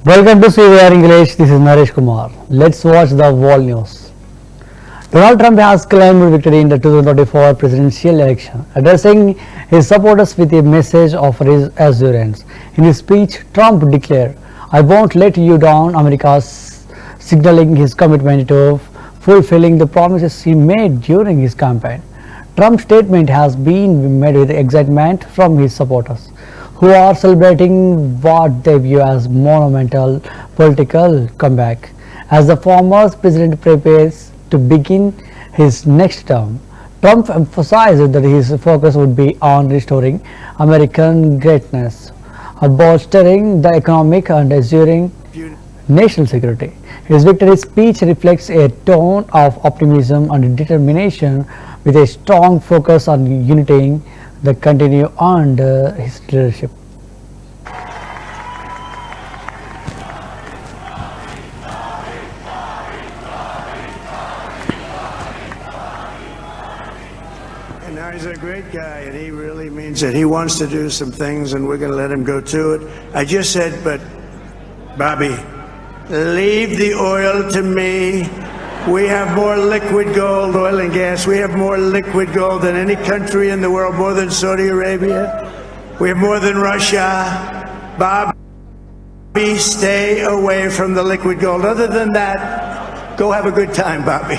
Welcome to CVR English. This is Naresh Kumar. Let's watch the world news. Donald Trump has claimed victory in the 2024 presidential election, addressing his supporters with a message of reassurance. In his speech, Trump declared, "I won't let you down," America, signaling his commitment to fulfilling the promises he made during his campaign. Trump's statement has been met with excitement from his supporters, who are celebrating what they view as monumental political comeback as the former president prepares to begin his next term. Trump emphasized that his focus would be on restoring American greatness, bolstering the economic and assuring national security. His victory speech reflects a tone of optimism and determination, with a strong focus on unity that continue under his leadership. And now he's a great guy, and he really means it. He wants to do some things, and we're going to let him go to it. I just said, but Bobby, leave the oil to me. We have more liquid gold, oil and gas. We have more liquid gold than any country in the world, more than Saudi Arabia. We have more than Russia. Bobby, stay away from the liquid gold. Other than that, go have a good time, Bobby.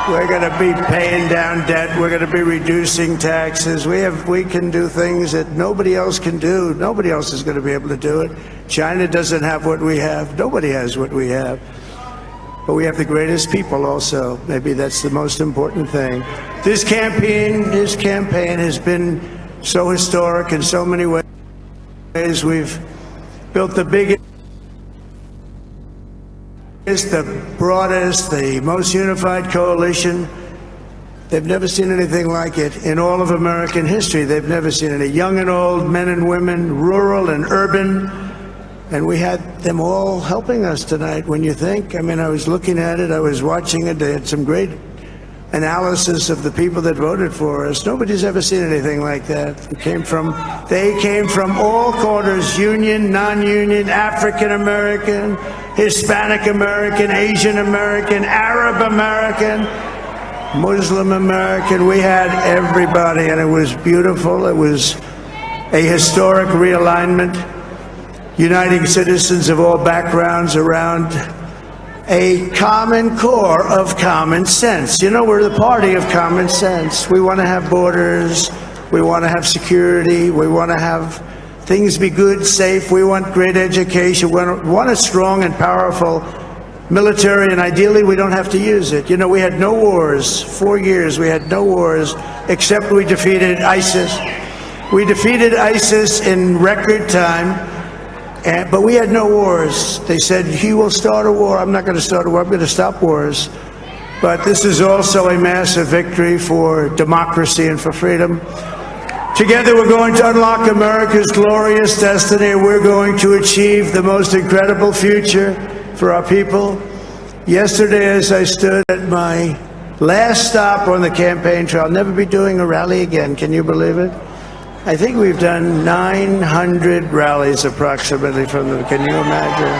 We're going to be paying down debt. We're going to be reducing taxes. We can do things that nobody else can do. Nobody else is going to be able to do it. China doesn't have what we have. Nobody has what we have. But we have the greatest people also. Maybe that's the most important thing. This campaign has been so historic in so many ways. We've built the biggest, the broadest, the most unified coalition. They've never seen anything like it in all of American history. They've never seen it. Young and old, men and women, rural and urban. And we had them all helping us tonight. When you think, I mean, I was looking at it, I was watching it. They had some great analysis of the people that voted for us. Nobody's ever seen anything like that. They came from all quarters, union, non-union, African American, Hispanic American, Asian American, Arab American, Muslim American. We had everybody, and it was beautiful. It was a historic realignment, uniting citizens of all backgrounds around a common core of common sense. You know, we're the party of common sense. We want to have borders. We want to have security. We want to have things be good, safe. We want great education. We want a strong and powerful military, and ideally we don't have to use it. You know, we had no wars. 4 years we had no wars, except we defeated ISIS. We defeated ISIS in record time. But we had no wars. They said, he will start a war. I'm not going to start a war. I'm going to stop wars. But this is also a massive victory for democracy and for freedom. Together we're going to unlock America's glorious destiny. We're going to achieve the most incredible future for our people. Yesterday, as I stood at my last stop on the campaign trail, I'll never be doing a rally again. Can you believe it? I think we've done 900 rallies approximately from them. Can you imagine?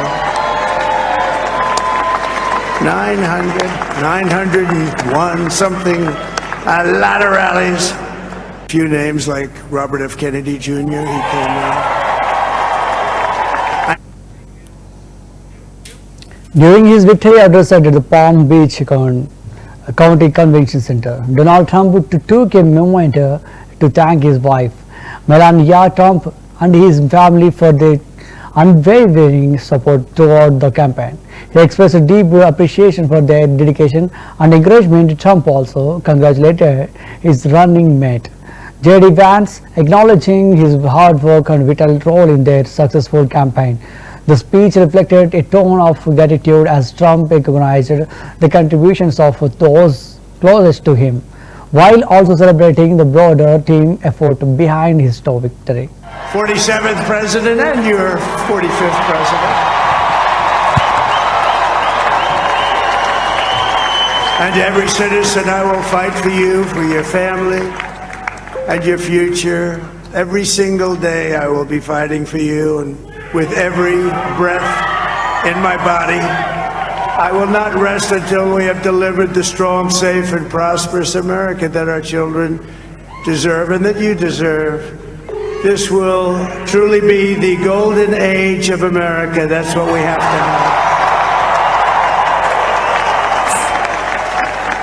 901, something, a lot of rallies. A few names like Robert F. Kennedy Jr., he came out. During his victory address at the Palm Beach County Convention Center, Donald Trump took a moment to thank his wife, Melania Trump, and his family for their unwavering support throughout the campaign. He expressed a deep appreciation for their dedication and encouragement. Trump also congratulated his running mate, J.D. Vance, acknowledging his hard work and vital role in their successful campaign. The speech reflected a tone of gratitude as Trump recognized the contributions of those closest to him, while also celebrating the broader team effort behind his victory. 47th president and your 45th president. And every citizen, I will fight for you, for your family, and your future. Every single day I will be fighting for you, and with every breath in my body. I will not rest until we have delivered the strong, safe, and prosperous America that our children deserve and that you deserve. This will truly be the golden age of America. That's what we have to have.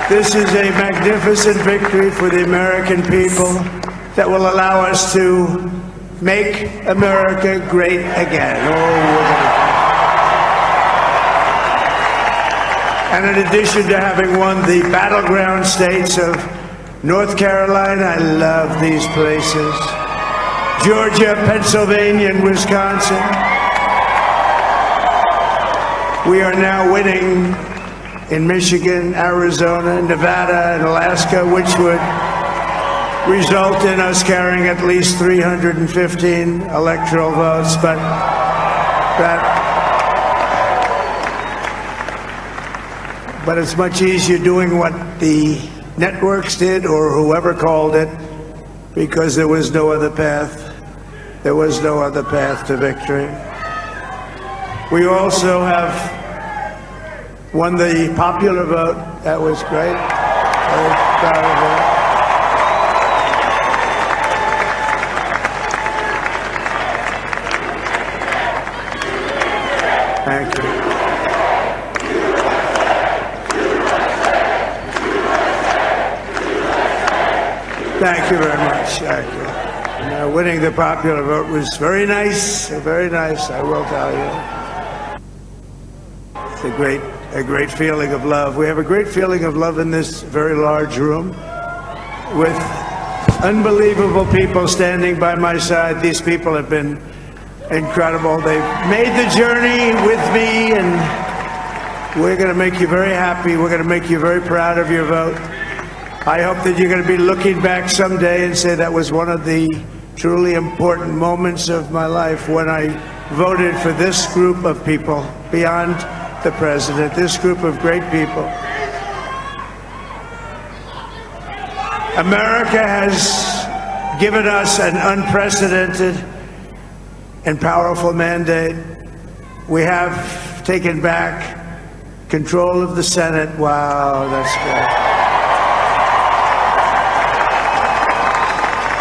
This is a magnificent victory for the American people that will allow us to make America great again. And in addition to having won the battleground states of North Carolina, I love these places, Georgia, Pennsylvania, and Wisconsin, we are now winning in Michigan, Arizona, Nevada, and Alaska, which would result in us carrying at least 315 electoral votes, but it's much easier doing what the networks did or whoever called it, because there was no other path. There was no other path to victory. We also have won the popular vote. That was great. Very proud of that. Thank you. Thank you very much. Thank you. Winning the popular vote was very nice, I will tell you. It's a great feeling of love. We have a great feeling of love in this very large room with unbelievable people standing by my side. These people have been incredible. They've made the journey with me, and we're going to make you very happy. We're going to make you very proud of your vote. I hope that you're going to be looking back someday and say that was one of the truly important moments of my life when I voted for this group of people beyond the president, this group of great people. America has given us an unprecedented and powerful mandate. We have taken back control of the Senate. Wow, that's great.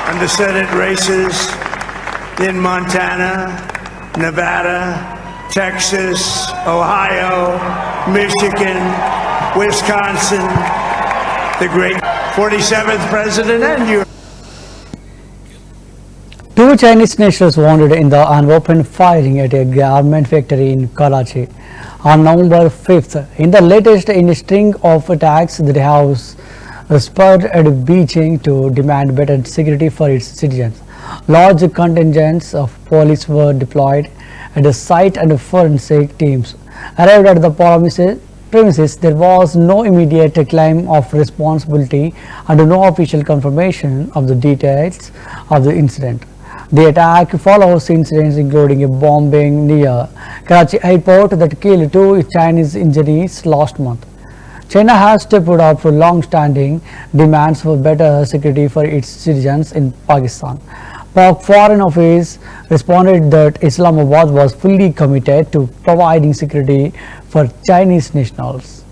And the Senate races in Montana, Nevada, Texas, Ohio, Michigan, Wisconsin, the great 47th president, and you. Two Chinese nationals wounded in the unopened firing at a garment factory in Karachi on November 5th. In the latest in a string of attacks that have spurred at Beijing to demand better security for its citizens. Large contingents of police were deployed at the site and forensic teams arrived at the premises. There was no immediate claim of responsibility and no official confirmation of the details of the incident. The attack follows incidents including a bombing near Karachi airport that killed 2 Chinese engineers last month. China has stepped up for long-standing demands for better security for its citizens in Pakistan. Pak Foreign Office responded that Islamabad was fully committed to providing security for Chinese nationals.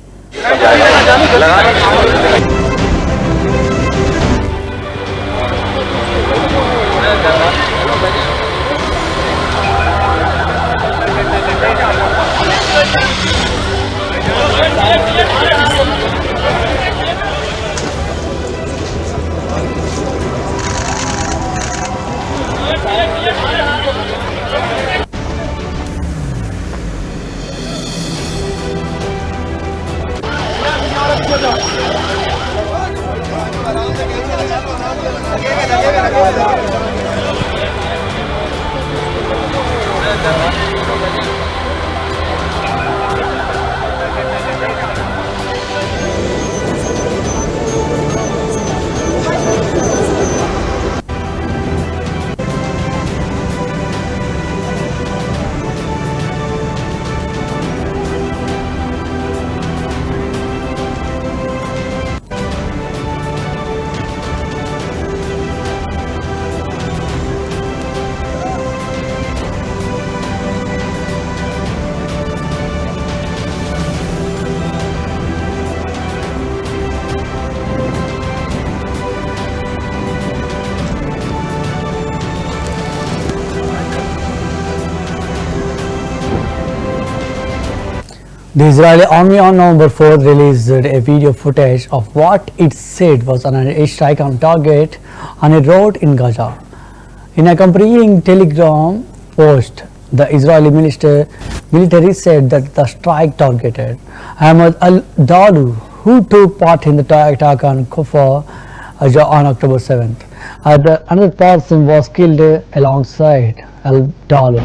The Israeli army on November 4th released a video footage of what it said was an airstrike on target on a road in Gaza. In accompanying telegram post, the Israeli military said that the strike targeted Ahmad al-Dalu, who took part in the attack on Kufar on October 7th. Another person was killed alongside al-Dalu.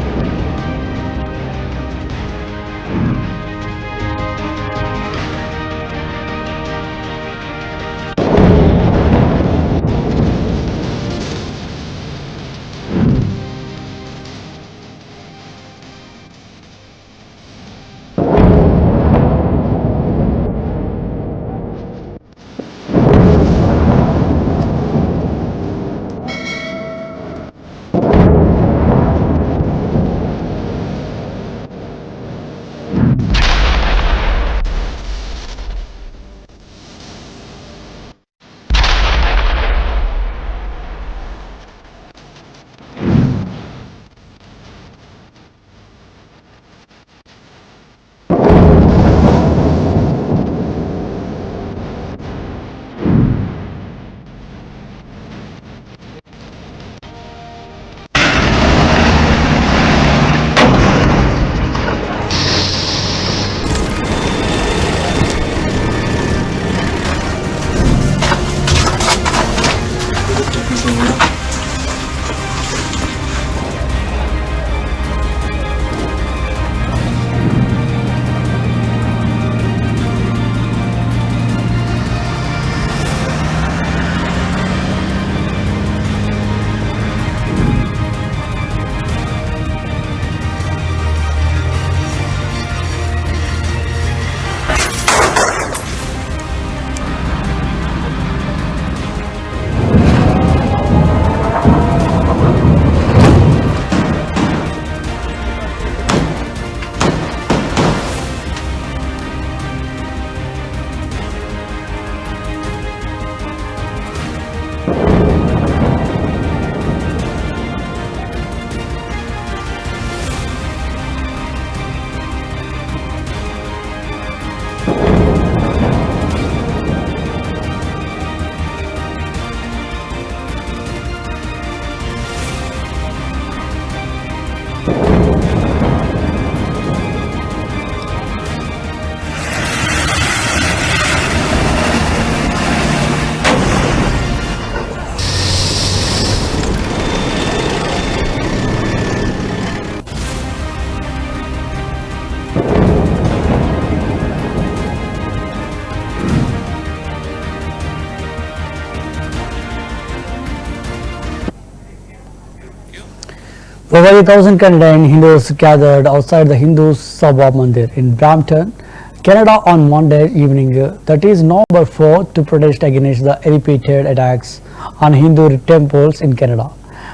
Over 1,000 Canadian Hindus gathered outside the Hindu Sabha Mandir in Brampton, Canada on Monday evening, that is November 4th, to protest against the repeated attacks on Hindu temples in Canada.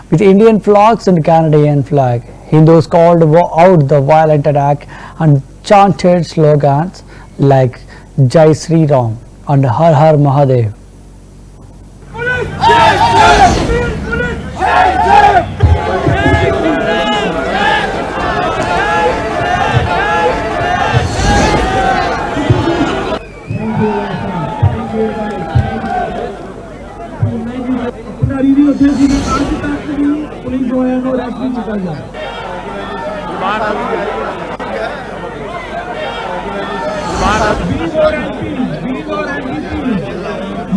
With Indian flags and Canadian flag, Hindus called out the violent attack and chanted slogans like Jai Sri Ram and Har Har Mahadev.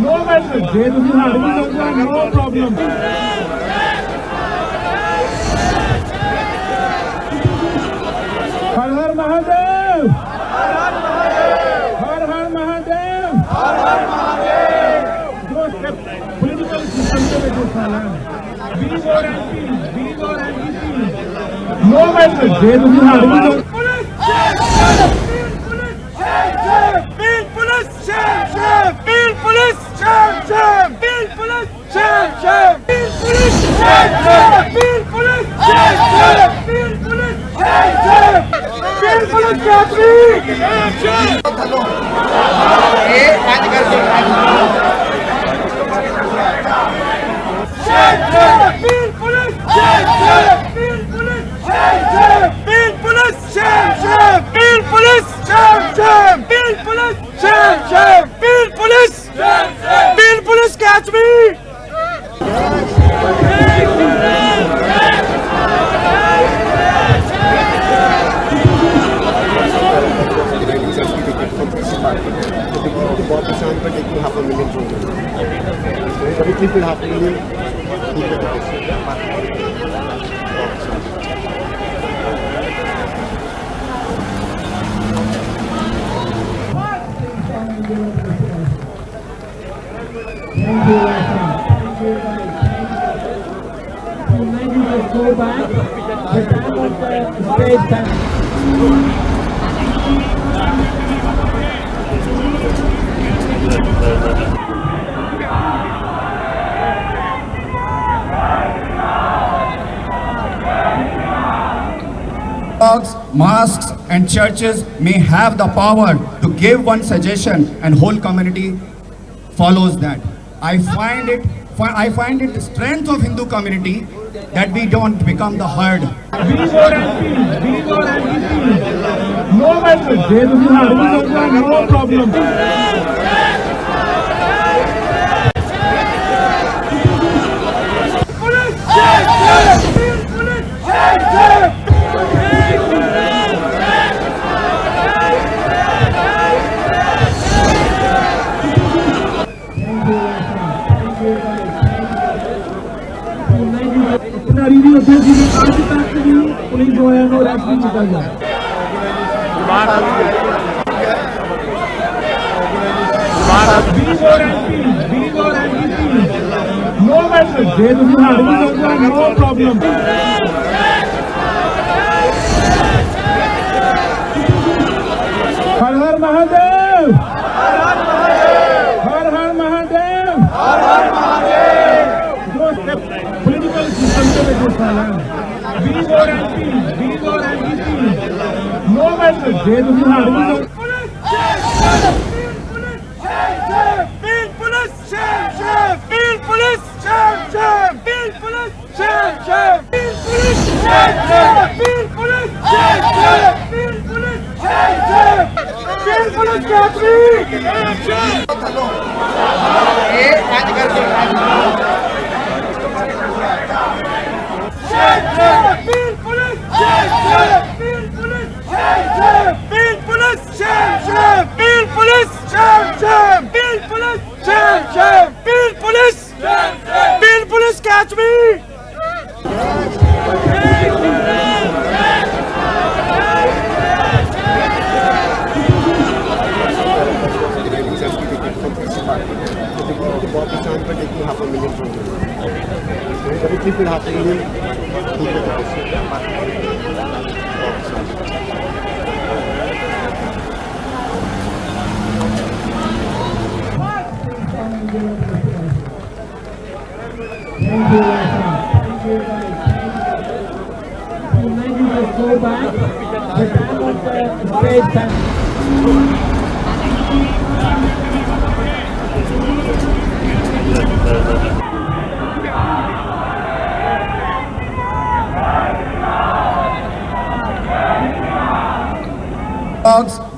No problem. Har Har Mahadev! Har Har Mahadev! Har Har Mahadev! Political system के में घुसा है. We war and peace. We war and peace. No matter जे तुम्हें हार Shame! Beat police! Beat police, catch me! Thank you, thank you. Maybe just go back. The time of the stage time. Mosques and churches may have the power to give one suggestion and whole community follows that. I find it the strength of Hindu community that we don't become the herd. No matter, no problem. Police जो है वो रास्ते निकल जाए no matter no problem हर हर महादेव हर हर Mahadev political system के लिए जो साला no matter catch me! Thank you, thank you. Maybe just go back. The time of the stage time.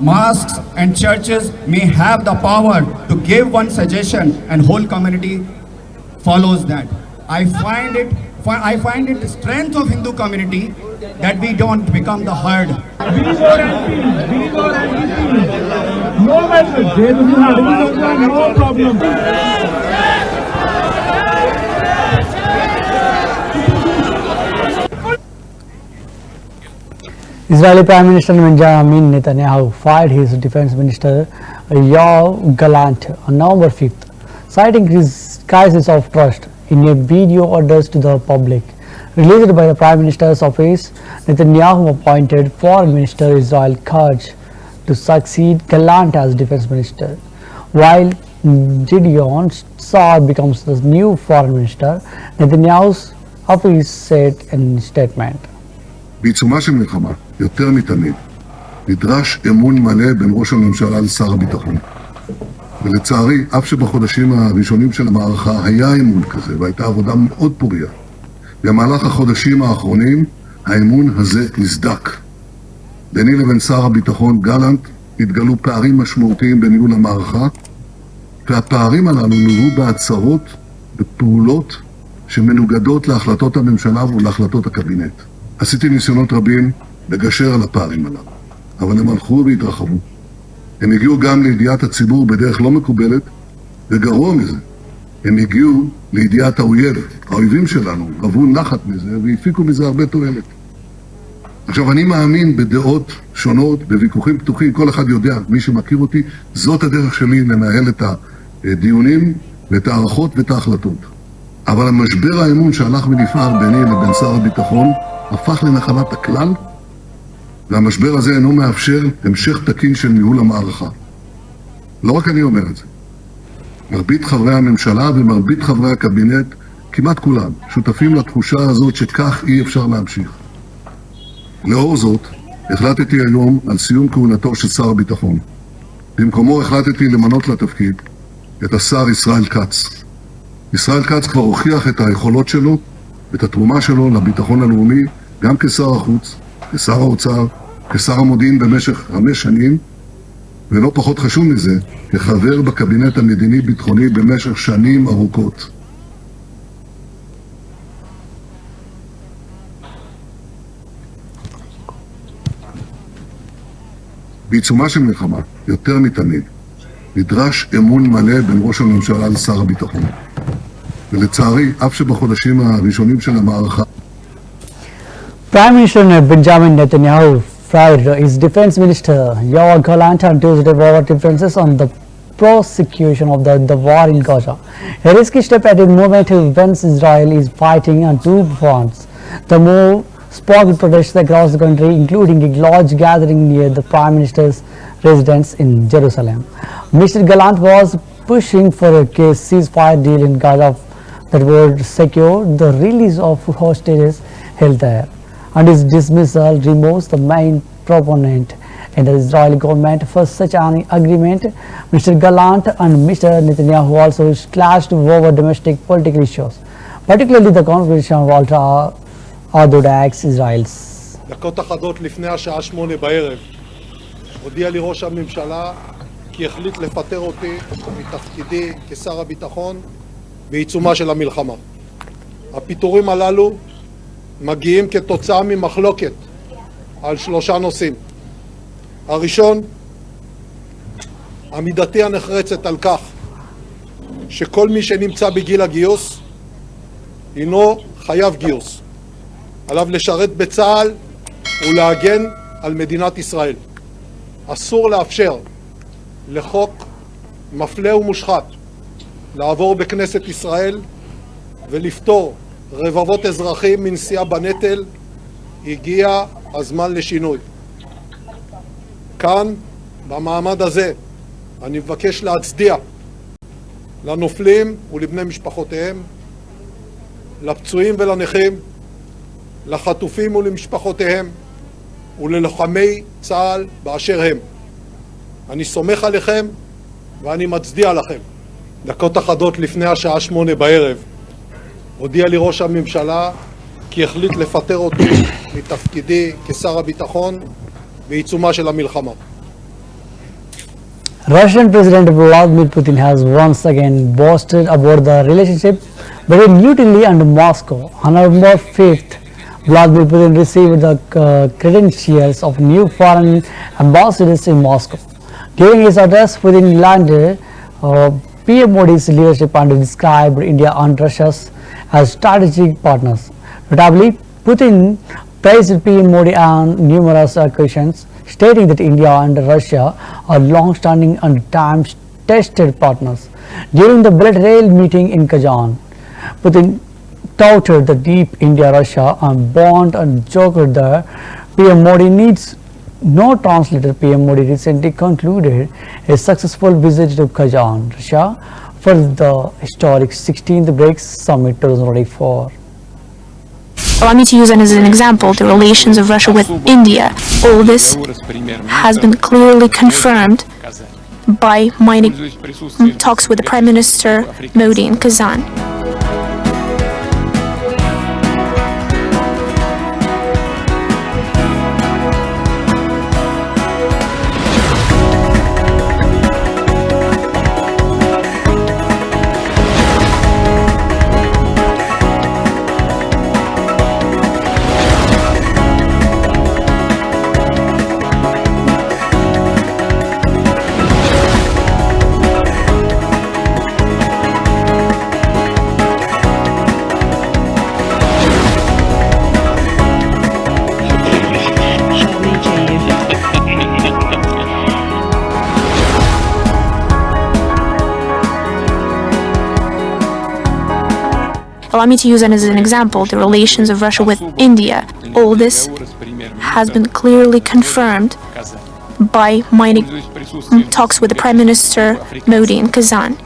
Mosques and churches may have the power to give one suggestion and whole community follows that. I find it the strength of Hindu community that we don't become the herd. No matter, no problem. Israeli Prime Minister Benjamin Netanyahu fired his defense minister Yoav Gallant on November 5th, citing his crisis of trust. In a video addressed to the public, released by the Prime Minister's office, Netanyahu appointed Foreign Minister Israel Katz to succeed Gallant as Defense Minister, while Gideon Saar becomes the new Foreign Minister, Netanyahu's office said in a statement. בעיצומה של מלחמה, יותר מתמיד, נדרש אמון מלא בין ראש הממשלה לשר הביטחון. ולצערי, אף שבחודשים הראשונים של המערכה היה אמון כזה, והייתה עבודה מאוד פוריה. במהלך החודשים האחרונים, האמון הזה נסדק. ביני לבין שר הביטחון גלנט התגלו פערים משמעותיים בניהול המערכה, והפערים הללו נובעו בהצהרות בפעולות שמנוגדות להחלטות הממשלה ולהחלטות הקבינט. עשיתי ניסיונות רבים לגשר על הפערים הללו, אבל הם הלכו והתרחבו. הם הגיעו גם לידיעת הציבור בדרך לא מקובלת, וגרוע מזה, הם הגיעו לידיעת האויב. האויבים שלנו רבו נחת מזה והפיקו מזה הרבה תועלת. עכשיו, אני מאמין בדעות שונות, בוויכוחים פתוחים, כל אחד יודע, מי שמכיר אותי, זאת הדרך שלי לנהל את הדיונים ואת הערכות ואת ההחלטות. אבל המשבר האמון שהלך ונפער ביני לבין שר הביטחון הפך לנחלת הכלל, והמשבר הזה אינו מאפשר המשך תקין של ניהול המערכה. לא רק אני אומר את זה. מרבית חברי הממשלה ומרבית חברי הקבינט, כמעט כולם, שותפים לתחושה הזאת שכך אי אפשר להמשיך. לאור זאת, החלטתי היום על סיום כהונתו של שר הביטחון. במקומו החלטתי למנות לתפקיד את השר ישראל כץ. ישראל כץ כבר הוכיח את היכולות שלו, את התרומה שלו לביטחון הלאומי, גם כשר החוץ, כשר האוצר, כשר המודיעין במשך 5 שנים, ולא פחות חשוב מזה, כחבר בקבינט המדיני-ביטחוני במשך שנים ארוכות. בעיצומה של מלחמה, יותר מתמיד, נדרש אמון מלא בין ראש הממשלה לשר הביטחון. ולצערי, אף שבחודשים הראשונים של המערכה, Prime Minister Benjamin Netanyahu fired his Defense Minister Yoav Gallant on Tuesday over differences on the prosecution of the war in Gaza. A risky step at a moment when Israel is fighting on 2 fronts. The move sparked protests across the country, including a large gathering near the Prime Minister's residence in Jerusalem. Mr. Gallant was pushing for a ceasefire deal in Gaza that would secure the release of hostages held there. And his dismissal removes the main proponent in the Israeli government for such an agreement. Mr. Gallant and Mr. Netanyahu also clashed over domestic political issues, particularly the confrontation of ultra-Orthodox Israelis. דקות אחדות לפני השעה 8 בערב הודיע לי ראש הממשלה כי החליט לפטר אותי מתפקידי כשר הביטחון בעיצומה של המלחמה. הפיטורים הללו מגיעים כתוצאה ממחלוקת על 3 נושאים. הראשון, עמידתי הנחרצת על כך שכל מי שנמצא בגיל הגיוס הינו חייב גיוס. עליו לשרת בצה"ל ולהגן על מדינת ישראל. אסור לאפשר לחוק מפלה ומושחת לעבור בכנסת ישראל ולפטור רבבות אזרחים מנשיאה בנטל. הגיע הזמן לשינוי. כאן, במעמד הזה, אני מבקש להצדיע לנופלים ולבני משפחותיהם, לפצועים ולנכים, לחטופים ולמשפחותיהם, וללוחמי צה"ל באשר הם. אני סומך עליכם ואני מצדיע לכם. דקות אחדות לפני השעה 8 בערב הודיע לי ראש הממשלה כי החליט לפטר אותי מתפקידי כשר הביטחון בעיצומה של המלחמה. Russian President Vladimir Putin has once again boasted about the relationship between New Delhi and Moscow. On November 5th, Vladimir Putin received the credentials of new foreign ambassadors in Moscow. During his address, Putin landed PM Modi's leadership and described India and Russia as strategic partners. Notably, Putin praised PM Modi on numerous occasions, stating that India and Russia are long-standing and time-tested partners. During the bilateral meeting in Kazan, Putin touted the deep India-Russia bond and joked that PM Modi needs no translator. PM Modi recently concluded a successful visit to Kazan, Russia, for the historic 16th BRICS Summit 2024. Allow me to use as an example the relations of Russia with India. All this has been clearly confirmed by my talks with the Prime Minister Modi in Kazan. Allow me to use as an example the relations of Russia with India. All this has been clearly confirmed by my talks with the Prime Minister Modi in Kazan.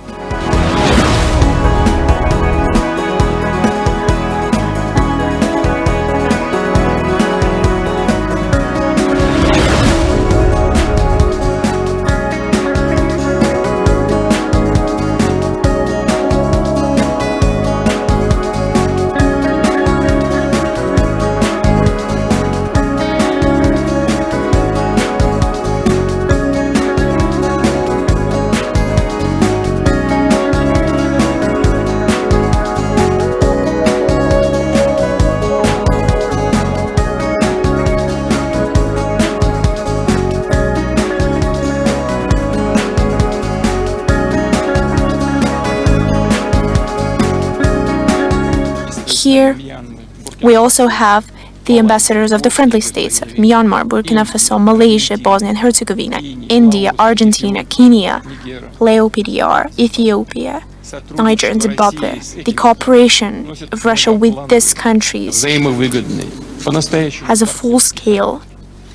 Here, we also have the ambassadors of the friendly states of Myanmar, Burkina Faso, Malaysia, Bosnia and Herzegovina, India, Argentina, Kenya, LAOPDR, Ethiopia, Niger and Zimbabwe. The cooperation of Russia with these countries has a full-scale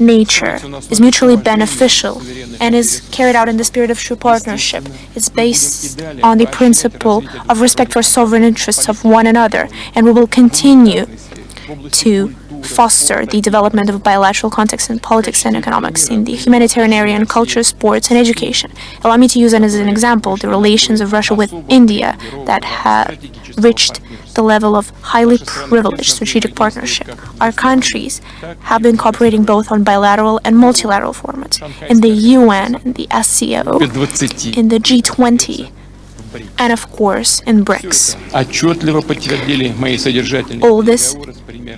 nature, is mutually beneficial, and is carried out in the spirit of true partnership. It's based on the principle of respect for sovereign interests of one another, and we will continue to foster the development of bilateral contacts in politics and economics, in the humanitarian area, in culture, sports, and education. Allow me to use as an example the relations of Russia with India that have reached the level of highly privileged strategic partnership. Our countries have been cooperating both on bilateral and multilateral formats, in the UN, in the SCO, in the G20, and of course in BRICS. All this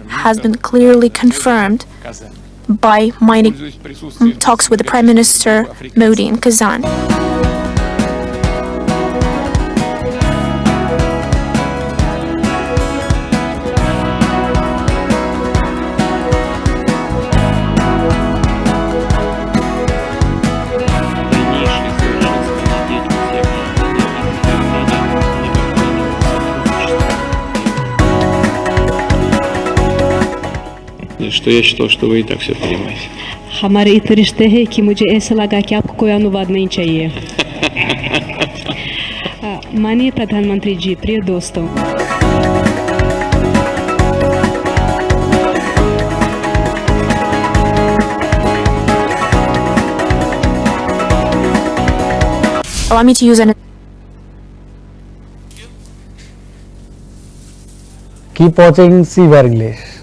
has been clearly confirmed by my talks with the Prime Minister Modi in Kazan. Что я считал, что вы и так все понимаете. हमारे इतने रिश्ते हैं कि मुझे ऐसा लगा कि आपको कोई अनुवाद नहीं चाहिए. माननीय प्रधानमंत्री जी, प्रिय दोस्तों, Allow me to use an Keep watching CVR English.